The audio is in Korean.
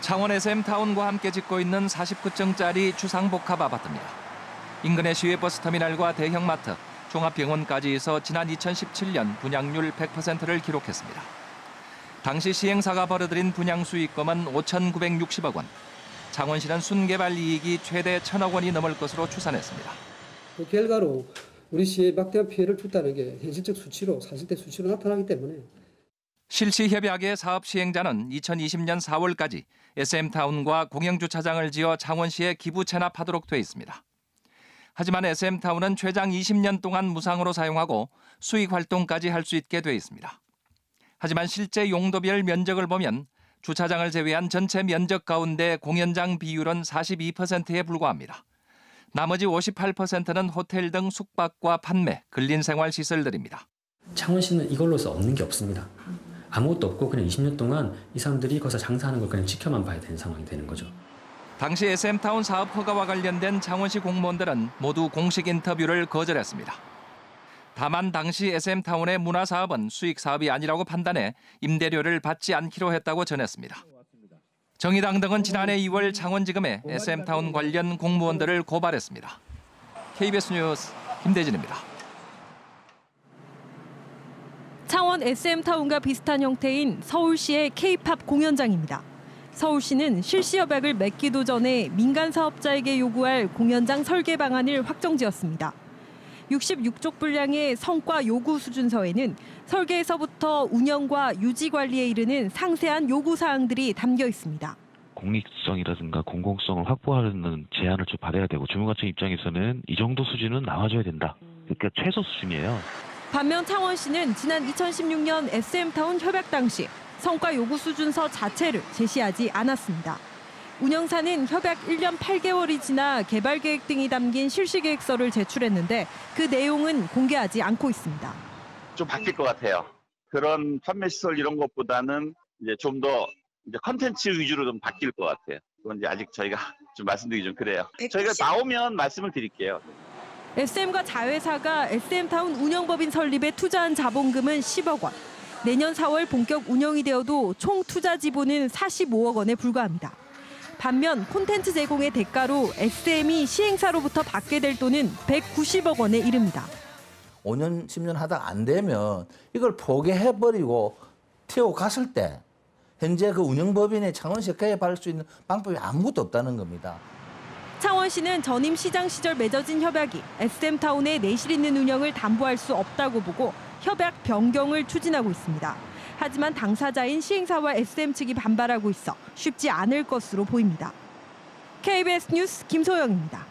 창원 SM타운과 함께 짓고 있는 49층짜리 주상복합 아파트입니다. 인근의 시외버스터미널과 대형마트, 종합병원까지에서 지난 2017년 분양률 100%를 기록했습니다. 당시 시행사가 벌어들인 분양 수익금은 5,960억 원. 창원시는 순개발 이익이 최대 1,000억 원이 넘을 것으로 추산했습니다. 그 결과로 우리 시에 막대한 피해를 줬다는 게 현실적 수치로, 사실대 수치로 나타나기 때문에 실시협약의 사업 시행자는 2020년 4월까지 SM타운과 공영주차장을 지어 창원시에 기부 체납하도록 돼 있습니다. 하지만 SM타운은 최장 20년 동안 무상으로 사용하고 수익 활동까지 할 수 있게 돼 있습니다. 하지만 실제 용도별 면적을 보면 주차장을 제외한 전체 면적 가운데 공연장 비율은 42%에 불과합니다. 나머지 58%는 호텔 등 숙박과 판매, 근린생활시설들입니다. 창원시는 이걸로서 얻는 게 없습니다. 아무것도 없고 그냥 20년 동안 이 사람들이 거기서 장사하는 걸 그냥 지켜만 봐야 되는 상황이 되는 거죠. 당시 SM타운 사업 허가와 관련된 창원시 공무원들은 모두 공식 인터뷰를 거절했습니다. 다만 당시 SM타운의 문화사업은 수익 사업이 아니라고 판단해 임대료를 받지 않기로 했다고 전했습니다. 정의당 등은 지난해 2월 창원지검에 SM타운 관련 공무원들을 고발했습니다. KBS 뉴스 김대진입니다. 창원 SM타운과 비슷한 형태인 서울시의 K-팝 공연장입니다. 서울시는 실시협약을 맺기도 전에 민간 사업자에게 요구할 공연장 설계 방안을 확정지었습니다. 66쪽 분량의 성과 요구 수준서에는 설계에서부터 운영과 유지 관리에 이르는 상세한 요구 사항들이 담겨 있습니다. 공익성이라든가 공공성을 확보하는 제안을 좀 받아야 되고 주무관청 입장에서는 이 정도 수준은 나와줘야 된다. 그러니까 최소 수준이에요. 반면 창원시는 지난 2016년 SM타운 협약 당시 성과 요구 수준서 자체를 제시하지 않았습니다. 운영사는 협약 1년 8개월이 지나 개발 계획 등이 담긴 실시 계획서를 제출했는데 그 내용은 공개하지 않고 있습니다. 좀 바뀔 것 같아요. 그런 판매 시설 이런 것보다는 이제 좀 더 컨텐츠 위주로 좀 바뀔 것 같아요. 그건 이제 아직 저희가 좀 말씀드리기 좀 그래요. 저희가 나오면 말씀을 드릴게요. SM과 자회사가 SM타운 운영법인 설립에 투자한 자본금은 10억 원. 내년 4월 본격 운영이 되어도 총 투자 지분은 45억 원에 불과합니다. 반면 콘텐츠 제공의 대가로 SM이 시행사로부터 받게 될 돈은 190억 원에 이릅니다. 5년, 10년 하다가 안 되면 이걸 포기해버리고 튀어 갔을 때 현재 그 운영법인의 창원시에 개입할 수 있는 방법이 아무것도 없다는 겁니다. 창원시는 전임 시장 시절 맺어진 협약이 SM타운의 내실 있는 운영을 담보할 수 없다고 보고 협약 변경을 추진하고 있습니다. 하지만 당사자인 시행사와 SM 측이 반발하고 있어 쉽지 않을 것으로 보입니다. KBS 뉴스 김소영입니다.